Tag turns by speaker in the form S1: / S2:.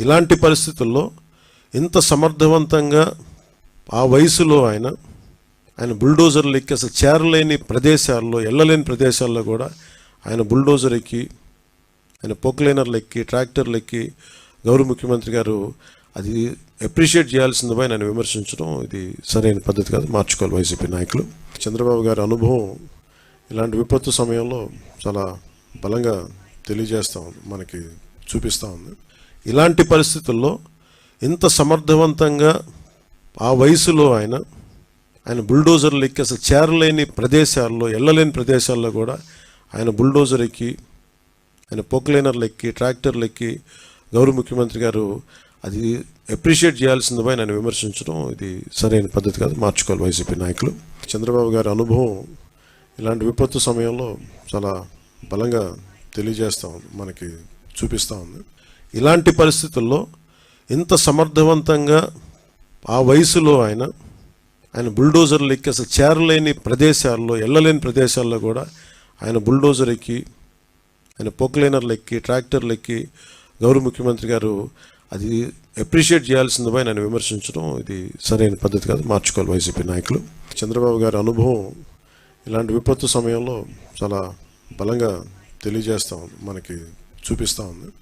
S1: ఇలాంటి పరిస్థితుల్లో ఇంత సమర్థవంతంగా ఆ వయసులో ఆయన బుల్డోజర్లు ఎక్కి అసలు చేరలేని ప్రదేశాల్లో, వెళ్ళలేని ప్రదేశాల్లో కూడా ఆయన బుల్డోజర్ ఎక్కి, ఆయన పొక్లైనర్లు ఎక్కి, ట్రాక్టర్లు ఎక్కి గౌరవ ముఖ్యమంత్రి గారు అది అప్రిషియేట్ చేయాల్సింది పోయి ఆయన విమర్శించడం ఇది సరైన పద్ధతి కాదు, మార్చుకోవాలి వైసీపీ నాయకులు. చంద్రబాబు గారి అనుభవం ఇలాంటి విపత్తు సమయంలో చాలా బలంగా తెలియజేస్తూ ఉంది, మనకి చూపిస్తూ ఉంది. ఇలాంటి పరిస్థితుల్లో ఇంత సమర్థవంతంగా ఆ వయసులో ఆయన బుల్డోజర్లు ఎక్కి అసలు చేరలేని ప్రదేశాల్లో, వెళ్ళలేని ప్రదేశాల్లో కూడా ఆయన బుల్డోజర్ ఎక్కి, ఆయన పొక్లైనర్లు ఎక్కి, ట్రాక్టర్లు ఎక్కి గౌరవ ముఖ్యమంత్రి గారు అది అప్రిషియేట్ చేయాల్సింది పోయి ఆయన విమర్శించడం ఇది సరైన పద్ధతి కాదు, మార్చుకోవాలి వైసీపీ నాయకులు. చంద్రబాబు గారి అనుభవం ఇలాంటి విపత్తు సమయంలో చాలా బలంగా తెలియజేస్తూ ఉంది, మనకి చూపిస్తూ ఉంది. ఇలాంటి పరిస్థితుల్లో ఇంత సమర్థవంతంగా ఆ వయసులో ఆయన బుల్డోజర్లు ఎక్కి అసలు చేరలేని ప్రదేశాల్లో, వెళ్ళలేని ప్రదేశాల్లో కూడా ఆయన బుల్డోజర్ ఎక్కి, ఆయన పొక్లైనర్లు ఎక్కి, ట్రాక్టర్లు ఎక్కి గౌరవ ముఖ్యమంత్రి గారు అది అప్రిషియేట్ చేయాల్సింది పోయి ఆయన విమర్శించడం ఇది సరైన పద్ధతి కాదు, మార్చుకోవాలి వైసీపీ నాయకులు. చంద్రబాబు గారి అనుభవం ఇలాంటి విపత్తు సమయంలో చాలా బలంగా తెలియజేస్తూ ఉంది, మనకి చూపిస్తూ ఉంది.